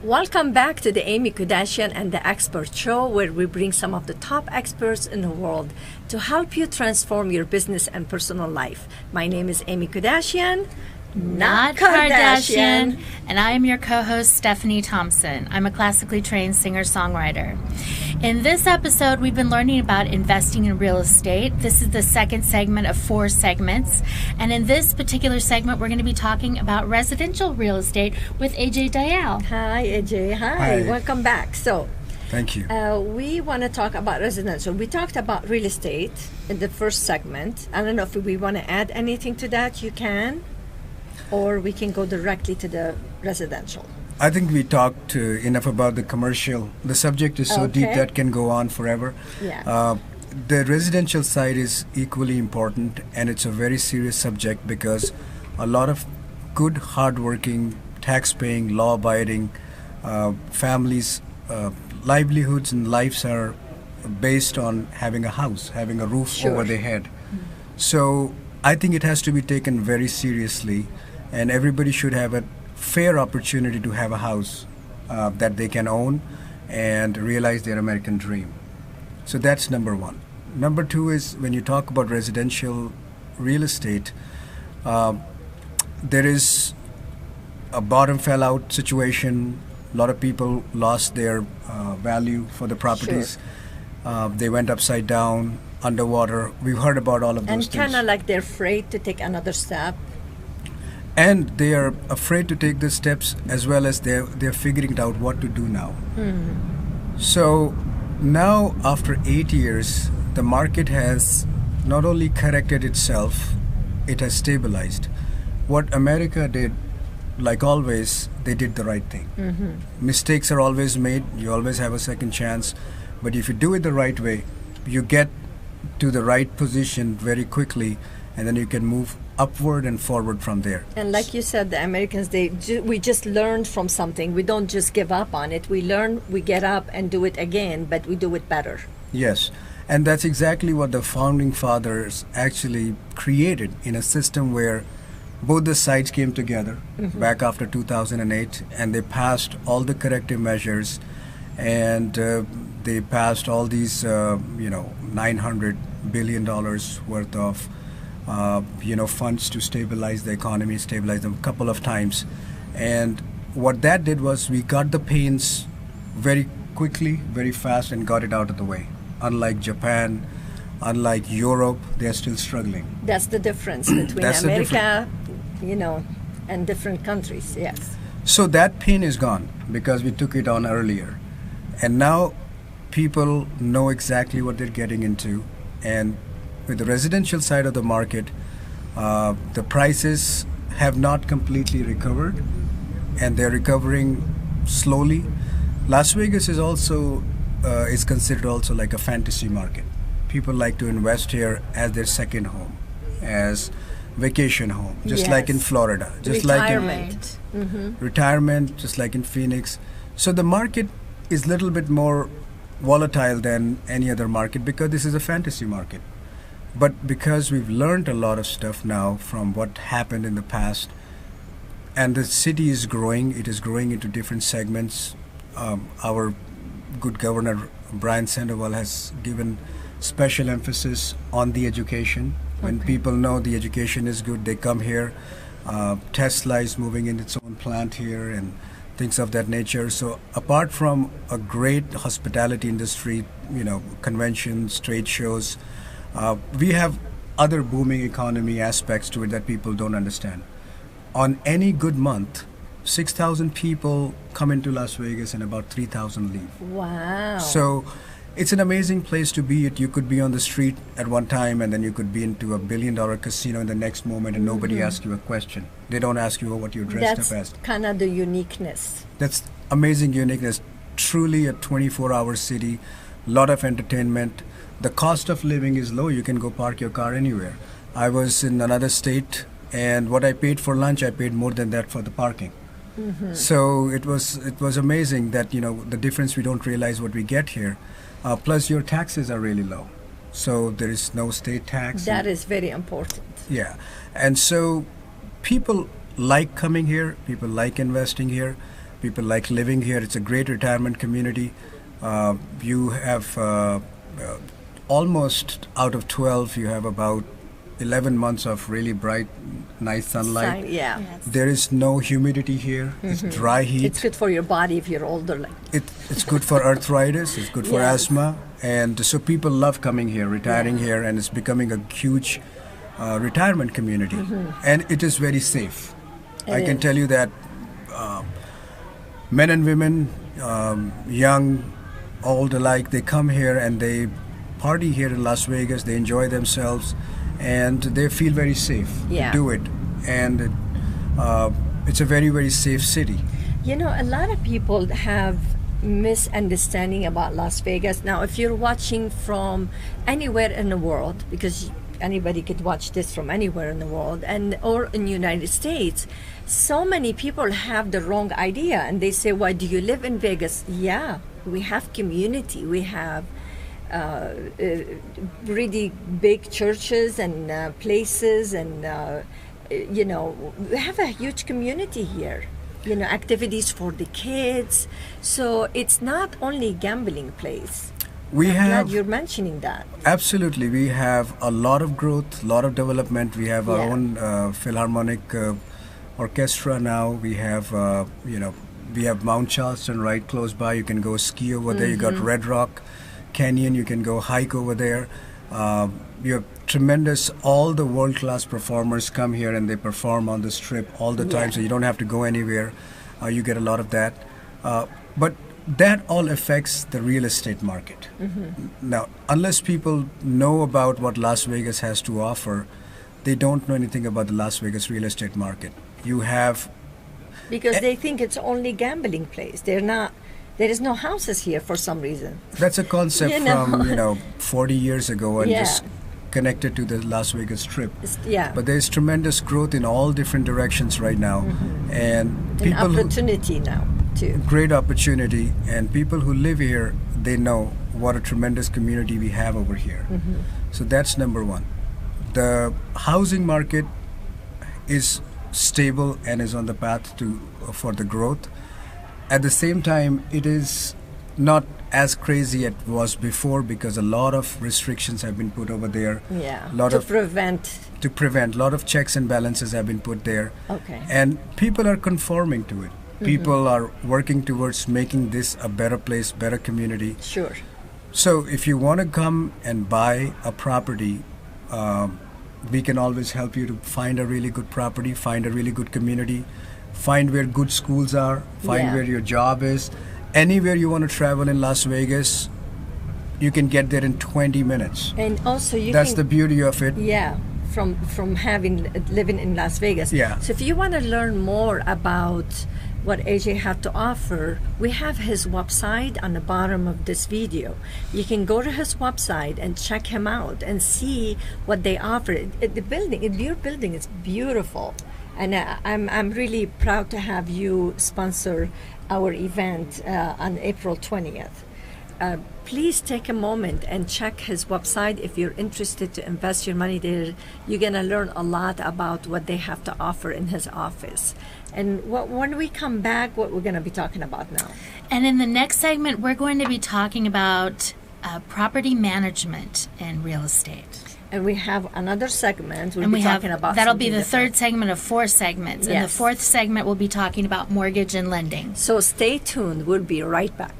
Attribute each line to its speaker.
Speaker 1: Welcome back to the Aimmee Kodachian and the Expert Show, where we bring some of the top experts in the world to help you transform your business and personal life. My name is Aimmee Kodachian,
Speaker 2: not Kardashian, and I am your co-host, Stephanie Thompson. I'm a classically trained singer-songwriter. In this episode, we've been learning about investing in real estate. This is the second segment of 4 segments, and in this particular segment, we're going to be talking about residential real estate with Ajay Dayal.
Speaker 1: Hi, Ajay. Hi. Welcome back. So,
Speaker 3: thank you.
Speaker 1: We want to talk about residential. We talked about real estate in the first segment. I don't know if we want to add anything to that. You can. Or we can go directly to the residential.
Speaker 3: I think we talked enough about the commercial. The subject is so deep that can go on forever.
Speaker 1: Yeah.
Speaker 3: The residential side is equally important, and it's a very serious subject because a lot of good, hardworking, tax-paying, law-abiding families' livelihoods and lives are based on having a house, having a roof over their head. So I think it has to be taken very seriously, and everybody should have a fair opportunity to have a house that they can own and realize their American dream. So that's number one. Number two is when you talk about residential real estate, there is a bottom fell out situation. A lot of people lost their value for the properties. They went upside down, underwater. We've heard about all of those things.
Speaker 1: And kind of like they're afraid to take another step.
Speaker 3: And they are afraid to take the steps, as well as they're figuring out what to do now. So now, after 8 years, the market has not only corrected itself, it has stabilized. What America did, like always, they did the right thing. Mistakes are always made. You always have a second chance. But if you do it the right way, you get to the right position very quickly, and then you can move upward and forward from there.
Speaker 1: And like you said, the Americans, we just learned from something. We don't just give up on it. We learn, we get up and do it again, but we do it better.
Speaker 3: Yes, and that's exactly what the founding fathers actually created, in a system where both the sides came together back after 2008, and they passed all the corrective measures, and they passed all these, $900 billion worth of funds to stabilize the economy, stabilize them a couple of times. And what that did was we got the pains very quickly, very fast, and got it out of the way. Unlike Japan, unlike Europe, they're still struggling.
Speaker 1: That's the difference between America, and different countries, yes.
Speaker 3: So that pain is gone because we took it on earlier. And now people know exactly what they're getting into. And with the residential side of the market, the prices have not completely recovered, and they're recovering slowly. Las Vegas is also is considered also like a fantasy market. People like to invest here as their second home, as vacation home, just like in Florida, just
Speaker 1: retirement.
Speaker 3: like in retirement, just like in Phoenix. So the market is a little bit more volatile than any other market because this is a fantasy market. But because we've learned a lot of stuff now from what happened in the past, and the city is growing, it is growing into different segments. Our good governor, Brian Sandoval, has given special emphasis on the education. When people know the education is good, they come here. Tesla is moving in its own plant here and things of that nature. So apart from a great hospitality industry, conventions, trade shows, we have other booming economy aspects to it that people don't understand. On any good month, 6,000 people come into Las Vegas and about 3,000 leave.
Speaker 1: Wow.
Speaker 3: So it's an amazing place to be. You could be on the street at one time, and then you could be into a $1 billion casino in the next moment, and nobody asks you a question. They don't ask you what you're dressed up as.
Speaker 1: That's kind of the uniqueness.
Speaker 3: That's amazing uniqueness. Truly a 24-hour city, lot of entertainment. The cost of living is low. You can go park your car anywhere. I was in another state, and what I paid for lunch, I paid more than that for the parking. So it was amazing that the difference. We don't realize what we get here. Plus, your taxes are really low, so there is no state tax.
Speaker 1: That is very important.
Speaker 3: Yeah, and so people like coming here. People like investing here. People like living here. It's a great retirement community. You have almost out of 12, you have about 11 months of really bright, nice sunlight.
Speaker 1: Yeah.
Speaker 2: Yes.
Speaker 3: There is no humidity here. It's dry heat.
Speaker 1: It's good for your body if you're older. Like
Speaker 3: It's good for arthritis. It's good for
Speaker 1: Yes.
Speaker 3: asthma. And so people love coming here, retiring here, and it's becoming a huge retirement community. And it is very safe. I can tell you that men and women, young, old alike, they come here and they party here in Las Vegas. They enjoy themselves, and they feel very safe
Speaker 1: Yeah.
Speaker 3: to do it. And it's a very, very safe city.
Speaker 1: You know, a lot of people have misunderstanding about Las Vegas. Now, if you're watching from anywhere in the world, because anybody could watch this from anywhere in the world, and or in the United States, so many people have the wrong idea, and they say, "Why do you live in Vegas?" Yeah, we have community. We have really big churches and places, and you know, we have a huge community here. You know, activities for the kids. So it's not only gambling place.
Speaker 3: We
Speaker 1: I'm
Speaker 3: have
Speaker 1: glad you're mentioning that.
Speaker 3: Absolutely. We have a lot of growth, a lot of development. We have our
Speaker 1: Yeah.
Speaker 3: own Philharmonic orchestra now. We have, we have Mount Charleston right close by. You can go ski over there. You got Red Rock Canyon. You can go hike over there. You have tremendous, all the world-class performers come here and they perform on the strip all the time,
Speaker 1: Yeah.
Speaker 3: so you don't have to go anywhere. You get a lot of that. But that all affects the real estate market. Now, unless people know about what Las Vegas has to offer, they don't know anything about the Las Vegas real estate market. You have,
Speaker 1: Because they think it's only gambling place. They're not. There is no houses here for some reason.
Speaker 3: that's a concept
Speaker 1: You know.
Speaker 3: from 40 years ago and
Speaker 1: Yeah.
Speaker 3: just connected to the Las Vegas Strip.
Speaker 1: Yeah.
Speaker 3: But there's tremendous growth in all different directions right now, and
Speaker 1: An
Speaker 3: people who,
Speaker 1: opportunity now too.
Speaker 3: great opportunity, and people who live here, they know what a tremendous community we have over here. So that's number one. The housing market is stable and is on the path to for the growth. At the same time, it is not as crazy as it was before because a lot of restrictions have been put over there.
Speaker 1: Yeah.
Speaker 3: Lot
Speaker 1: to
Speaker 3: of
Speaker 1: prevent.
Speaker 3: to prevent. A lot of checks and balances have been put there.
Speaker 1: Okay.
Speaker 3: And people are conforming to it. People are working towards making this a better place, better community.
Speaker 1: Sure.
Speaker 3: So if you want to come and buy a property, we can always help you to find a really good property, find a really good community, find where good schools are, find
Speaker 1: Yeah.
Speaker 3: where your job is. Anywhere you want to travel in Las Vegas, you can get there in 20 minutes.
Speaker 1: And also you
Speaker 3: That's
Speaker 1: can.
Speaker 3: the beauty of it.
Speaker 1: Yeah, from having living in Las Vegas.
Speaker 3: Yeah.
Speaker 1: So if you want to learn more about what AJ had to offer, we have his website on the bottom of this video. You can go to his website and check him out and see what they offer. The building, your building is beautiful, and I'm really proud to have you sponsor our event on April 20th. Please take a moment and check his website if you're interested to invest your money there. You're going to learn a lot about what they have to offer in his office. And when we come back, what we're going to be talking about now.
Speaker 2: And in the next segment, we're going to be talking about property management in real estate.
Speaker 1: And we have another segment. We'll
Speaker 2: And
Speaker 1: be
Speaker 2: we have
Speaker 1: talking about
Speaker 2: that'll be
Speaker 1: something
Speaker 2: the
Speaker 1: different.
Speaker 2: third segment of 4 segments. And the
Speaker 1: Yes.
Speaker 2: fourth segment will be talking about mortgage and lending.
Speaker 1: So stay tuned. We'll be right back.